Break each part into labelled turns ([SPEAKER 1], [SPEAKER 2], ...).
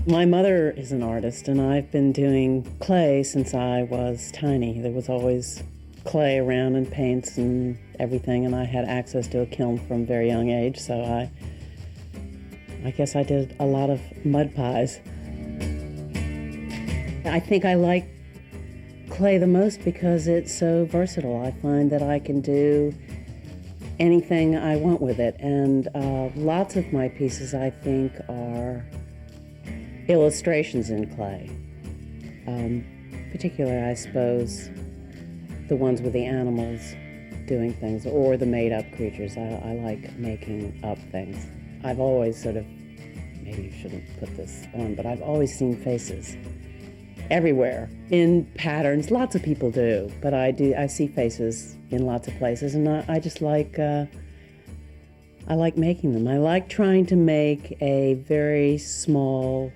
[SPEAKER 1] My mother is an artist, and I've been doing clay since I was tiny. There was always clay around and paints and everything, and I had access to a kiln from a very young age, so I guess I did a lot of mud pies. I think I like clay the most because it's so versatile. I find that I can do anything I want with it, and lots of my pieces, I think, are illustrations in clay. Particularly, I suppose, the ones with the animals doing things, or the made-up creatures. I like making up things. I've always sort of, maybe you shouldn't put this on, but I've always seen faces everywhere in patterns. Lots of people do, but I see faces in lots of places, and I just like, I like making them. I like trying to make a very small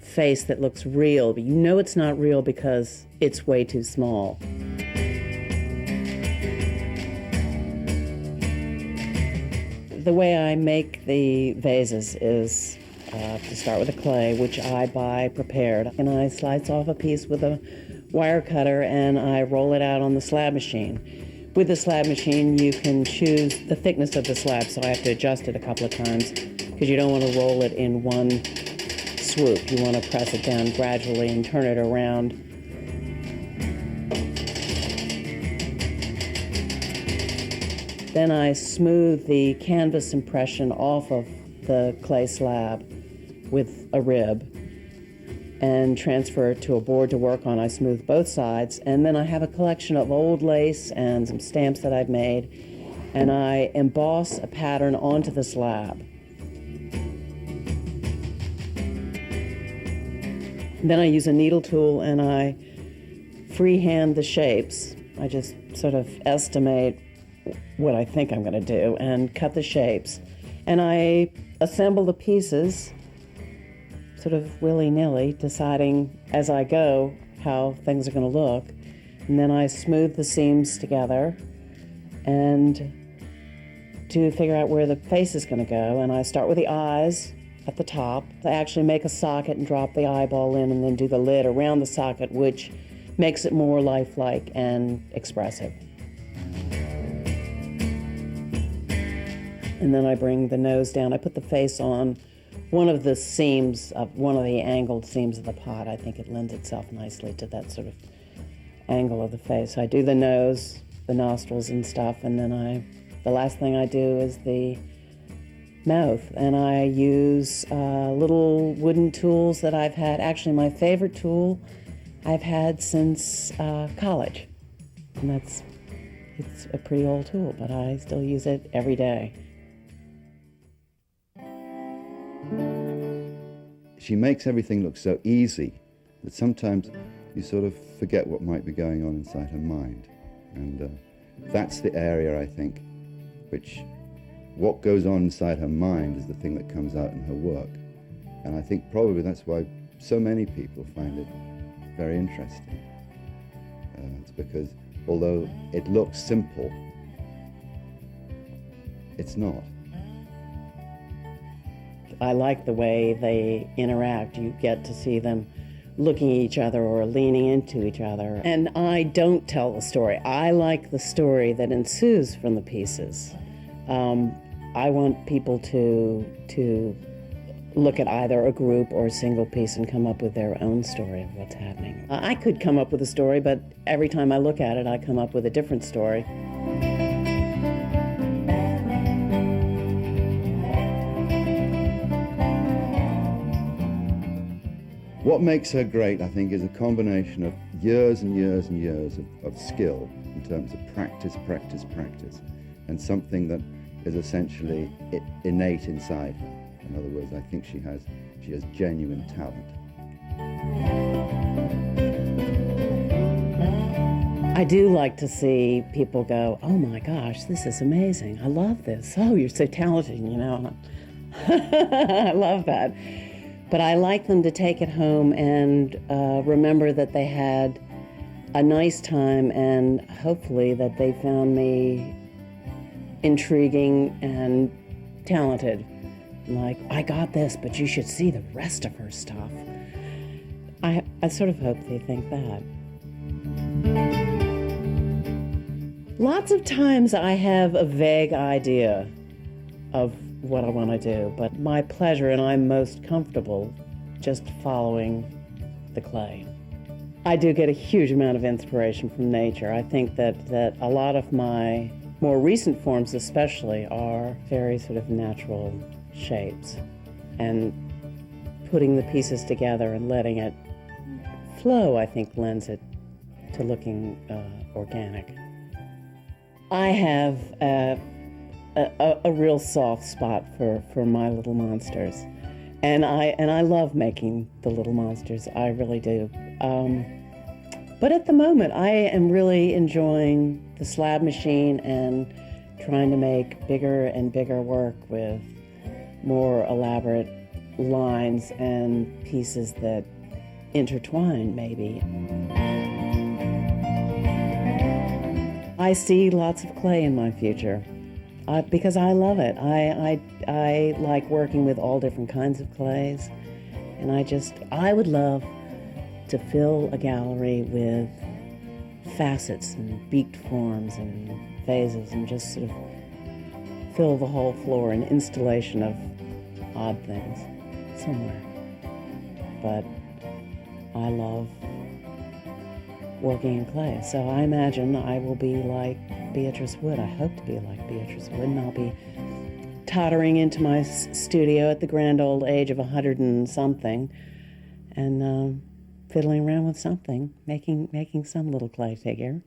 [SPEAKER 1] face that looks real, but you know it's not real because it's way too small. The way I make the vases is to start with the clay, which I buy prepared, and I slice off a piece with a wire cutter and I roll it out on the slab machine. With the slab machine, you can choose the thickness of the slab, so I have to adjust it a couple of times because you don't want to roll it in one swoop. You want to press it down gradually and turn it around. Then I smooth the canvas impression off of the clay slab with a rib and transfer it to a board to work on. I smooth both sides, and then I have a collection of old lace and some stamps that I've made, and I emboss a pattern onto the slab. Then I use a needle tool and I freehand the shapes. I just sort of estimate what I think I'm going to do and cut the shapes. And I assemble the pieces sort of willy-nilly, deciding as I go how things are going to look. And then I smooth the seams together and to figure out where the face is going to go. And I start with the eyes at the top. I actually make a socket and drop the eyeball in and then do the lid around the socket, which makes it more lifelike and expressive. And then I bring the nose down. I put the face on one of the seams of one of the angled seams of the pot. I think it lends itself nicely to that sort of angle of the face. I do the nose, the nostrils and stuff, and then the last thing I do is the mouth, and I use little wooden tools that I've had. Actually, my favorite tool I've had since college, and it's a pretty old tool, but I still use it every day.
[SPEAKER 2] She makes everything look so easy that sometimes you sort of forget what might be going on inside her mind, and that's the area, I think, which what goes on inside her mind is the thing that comes out in her work. And I think probably that's why so many people find it very interesting. It's because although it looks simple, it's not.
[SPEAKER 1] I like the way they interact. You get to see them looking at each other or leaning into each other. And I don't tell the story. I like the story that ensues from the pieces. I want people to look at either a group or a single piece and come up with their own story of what's happening. I could come up with a story, but every time I look at it, I come up with a different story.
[SPEAKER 2] What makes her great, I think, is a combination of years and years and years of skill in terms of practice, and something that is essentially innate inside her. In other words, I think she has genuine talent.
[SPEAKER 1] I do like to see people go, "Oh my gosh, this is amazing. I love this. Oh, you're so talented," you know. I love that. But I like them to take it home and remember that they had a nice time, and hopefully that they found me intriguing and talented. like, I got this, but you should see the rest of her stuff. I sort of hope they think that. Lots of times I have a vague idea of what I want to do, but my pleasure and I'm most comfortable just following the clay. I do get a huge amount of inspiration from nature. I think that a lot of my more recent forms especially are very sort of natural shapes, and putting the pieces together and letting it flow, I think, lends it to looking organic. I have a real soft spot for my little monsters, and I love making the little monsters. I really do. But at the moment, I am really enjoying the slab machine and trying to make bigger and bigger work with more elaborate lines and pieces that intertwine, maybe. I see lots of clay in my future because I love it. I like working with all different kinds of clays, and I would love to fill a gallery with facets and beaked forms and vases and just sort of fill the whole floor, an installation of odd things somewhere. But I love working in clay, so I imagine I will be like Beatrice Wood. I hope to be like Beatrice Wood, and I'll be tottering into my studio at the grand old age of 100 and something, and fiddling around with something, making some little clay figure.